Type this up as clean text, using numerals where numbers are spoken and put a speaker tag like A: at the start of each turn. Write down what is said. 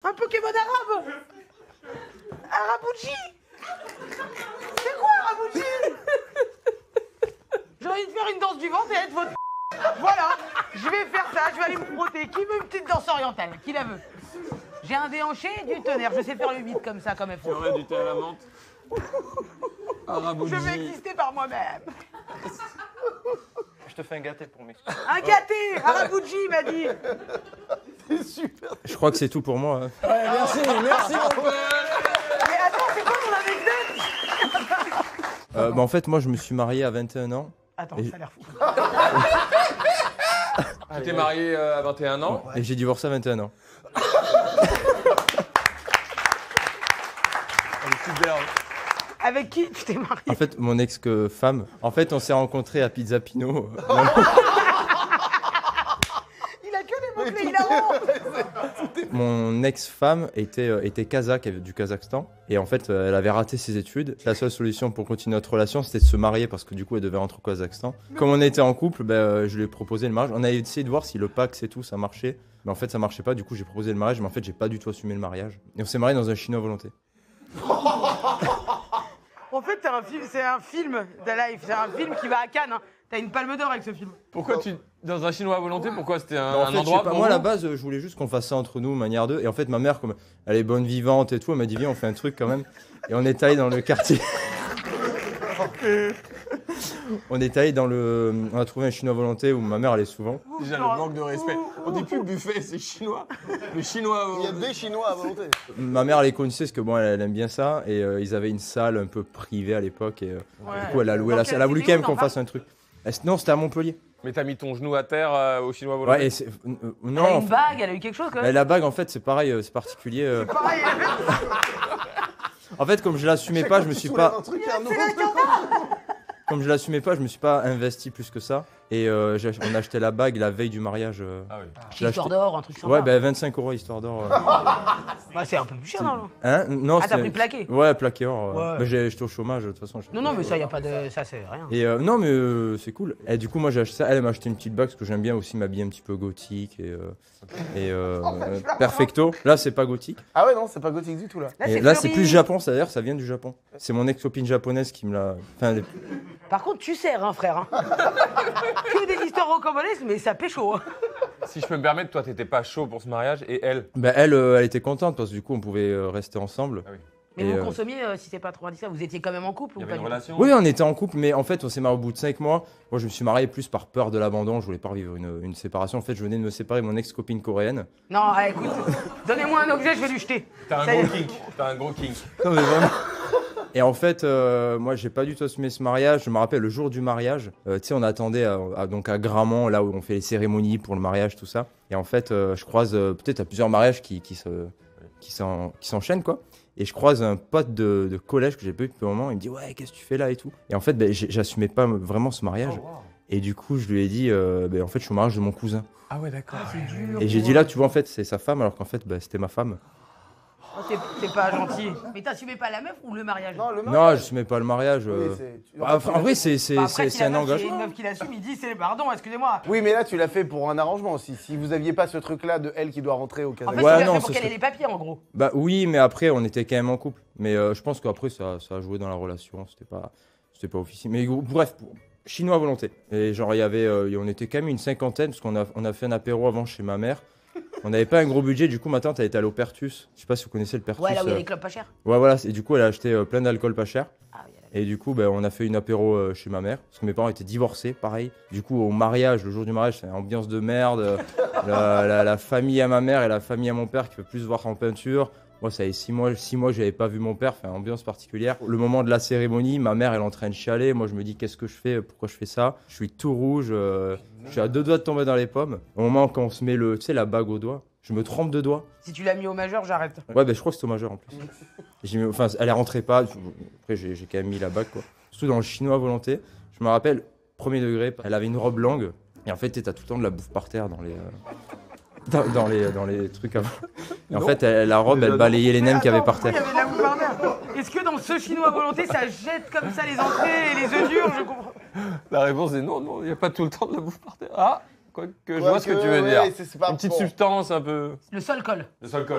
A: Un Pokémon arabe. Arabouchi. C'est quoi Arabouchi? J'ai envie de faire une danse du ventre et être votre... Voilà, je vais faire ça, je vais aller me frotter. Qui veut une petite danse orientale? Qui la veut? J'ai un déhanché et du tonnerre, je sais faire le beat comme ça, comme il faut.
B: J'aurais du thé à la menthe.
A: Je vais exister par moi-même.
C: Je te fais un gâté pour m'expliquer.
A: Un gâté, Arabouchi m'a dit.
D: C'est super.
E: Je crois que c'est tout pour moi. Hein.
B: Ouais, merci mon père.
A: Mais attends, c'est quoi ton anecdote?
E: En fait, moi, je me suis marié à 21 ans.
A: Attends,
E: Et-
A: ça a l'air fou.
B: Tu t'es marié à 21 ans.
E: Et j'ai divorcé à 21 ans.
B: Superbe.
A: Avec qui tu t'es marié?
E: En fait, mon ex-femme, en fait, on s'est rencontrés à Pizza Pino.
A: Il a que des mots-clés, il a honte.
E: Mon ex-femme était kazakh, elle est du Kazakhstan. Et en fait, elle avait raté ses études. La seule solution pour continuer notre relation, c'était de se marier parce que du coup, elle devait rentrer au Kazakhstan. Comme on était en couple, je lui ai proposé le mariage. On a essayé de voir si le Pacs et tout, ça marchait. Mais en fait, ça marchait pas. Du coup, j'ai proposé le mariage. Mais en fait, j'ai pas du tout assumé le mariage. Et on s'est marié dans un chinois à volonté.
A: En fait, c'est un film de life, c'est un film qui va à Cannes. Hein. T'as une palme d'or avec ce film.
B: Pourquoi tu. Dans un chinois à volonté, pourquoi c'était un,
E: En
B: un
E: fait, je
B: endroit
E: sais pas,
B: pour
E: moi à
B: vous
E: la base, je voulais juste qu'on fasse ça entre nous, manière de. Et en fait, ma mère, comme elle est bonne vivante et tout, elle m'a dit viens, on fait un truc quand même. Et on est allé dans le quartier. On est allé dans le. On a trouvé un chinois à volonté où ma mère allait souvent.
B: Déjà le manque de respect. On dit plus buffet, c'est chinois. Le chinois à
D: Il y a
B: volonté.
D: des Chinois à volonté.
E: Ma mère les connaissait parce que bon, elle aime bien ça. Et ils avaient une salle un peu privée à l'époque. Et du coup, elle a loué la salle. Elle a voulu quand même qu'on fasse un truc. Non, c'était à Montpellier.
B: Mais t'as mis ton genou à terre au chinois à volonté.
E: Ouais, et
A: Elle a
E: non.
A: une bague, elle a eu quelque chose quand
E: Mais
A: même.
E: la bague, en fait, c'est pareil, c'est particulier.
A: Pareil,
E: En fait, comme je l'assumais pas, je me suis pas.
D: Un truc à nous.
E: Comme je l'assumais pas, je me suis pas investi plus que ça. Et on a acheté la bague la veille du mariage.
B: Ah oui.
A: Chez Histoire d'or, un truc sympa.
E: Ouais, 25 € histoire d'or.
A: Bah, c'est un peu plus cher, non?
E: Hein? Non,
A: Ah, t'as
E: c'était-
A: pris plaqué?
E: Ouais, plaqué or.
A: Ouais.
E: Mais j'étais au chômage, de toute façon.
A: Non, non, mais ça, y a pas de. Ça, c'est rien.
E: Et non, mais c'est cool. Et du coup, moi, j'ai acheté ça. Elle m'a acheté une petite bague parce que j'aime bien aussi m'habiller un petit peu gothique et perfecto. Là, c'est pas gothique.
D: Ah ouais, non, c'est pas gothique du tout là.
E: Et là, c'est plus Japon, c'est-à-dire ça vient du Japon. C'est mon ex-copine japonaise qui me l'a. Enfin,
A: Par contre, tu sers, hein, frère. Hein. Que des histoires rocambolesques, mais ça pécho. Hein.
B: Si je peux me permettre, toi t'étais pas chaud pour ce mariage et elle.
E: bah, elle était contente parce que du coup, on pouvait rester ensemble.
B: Ah oui.
A: Mais
E: Et,
A: vous consommiez, si c'est pas trop indiscret, vous étiez quand même en couple
B: Il y
A: ou
B: avait
A: pas
B: une
A: du tout?
B: relation.
E: Oui, on était en couple, mais en fait, on s'est marié au bout de 5 mois. Moi, je me suis marié plus par peur de l'abandon. Je voulais pas vivre une séparation. En fait, je venais de me séparer de mon ex-copine coréenne.
A: Non, écoute, donnez-moi un objet, je vais lui jeter.
B: T'as un
A: Ça y
B: gros
A: est.
B: kink. T'as un gros kink.
E: Non, mais vraiment. Et en fait, moi, j'ai pas du tout assumé ce mariage. Je me rappelle le jour du mariage. Tu sais, on attendait donc à Grammont, là où on fait les cérémonies pour le mariage, tout ça. Et en fait, je croise peut-être à plusieurs mariages qui s'enchaînent, quoi. Et je croise un pote de collège que j'ai pas eu depuis un moment. Il me dit ouais, qu'est-ce que tu fais là et tout. Et en fait, j'assumais pas vraiment ce mariage. Et du coup, je lui ai dit en fait, je suis au mariage de mon cousin.
B: Ah ouais, d'accord.
A: C'est dur.
E: Et j'ai dit là, tu vois, en fait, c'est sa femme, alors qu'en fait, c'était ma femme.
A: Oh, t'es pas gentil. Mais t'assumais pas la meuf ou le mariage?
D: Non, le
E: Non,
D: mariage.
E: j'assumais pas le mariage.
D: Oui, c'est-
E: Enfin, en vrai, c'est
A: Bah, après, si
E: un
A: la meuf,
E: engagement.
A: c'est une meuf qui l'assume, il dit c'est pardon, excusez-moi.
D: Oui, mais là, tu l'as fait pour un arrangement aussi. Si vous aviez pas ce truc-là de elle qui doit rentrer au
A: En fait,
D: Kazakhstan.
E: Ouais,
A: tu l'as
E: non,
A: fait pour
E: ce
A: qu'elle ait
E: serait-
A: les papiers, en gros.
E: Bah oui, mais après, on était quand même en couple. Mais je pense qu'après, ça a joué dans la relation. C'était pas officiel. Mais bref, chinois à volonté. Et genre, on était quand même une cinquantaine, parce qu'on a fait un apéro avant chez ma mère. On n'avait pas un gros budget, du coup, ma tante, elle était allée au Pertus. Je sais pas si vous connaissez le Pertus.
A: Ouais, là où il y a les clubs pas chers.
E: Ouais, voilà. Et du coup, elle a acheté plein d'alcool pas cher.
A: Ah, oui, elle a-
E: Et du coup, on a fait une apéro chez ma mère, parce que mes parents étaient divorcés, pareil. Du coup, au mariage, le jour du mariage, c'est une ambiance de merde. La famille à ma mère et la famille à mon père qui veut plus se voir en peinture. Moi, ça fait 6 mois que j'avais pas vu mon père, fait une ambiance particulière. Le moment de la cérémonie, ma mère, elle est en train de chialer. Moi, je me dis, qu'est-ce que je fais? Pourquoi je fais ça? Je suis tout rouge, je suis à 2 doigts de tomber dans les pommes. Au moment quand on se met tu sais, la bague au doigt, je me trempe de doigts.
A: Si tu l'as mis au majeur, j'arrête.
E: Ouais, je crois que c'était au majeur en plus. Enfin, elle est rentrée pas. Après, j'ai quand même mis la bague, quoi. Surtout dans le chinois à volonté. Je me rappelle, premier degré, elle avait une robe longue. Et en fait, t'as tout le temps de la bouffe par terre dans les. Dans les trucs avant. Et en fait, la robe, elle balayait les nems qu'il y avait par
A: Il y
E: terre.
A: avait de la bouffe par terre. Est-ce que dans ce chinois à volonté, ça jette comme ça les entrées et les œufs durs? Je comprends.
B: La réponse est non, il n'y a pas tout le temps de la bouffe par terre. Ah, quoique je
D: Ouais,
B: vois ce que tu veux dire.
D: ouais, c'est pas
B: Une petite
D: bon.
B: substance un peu.
A: Le sol colle.
B: Le sol colle.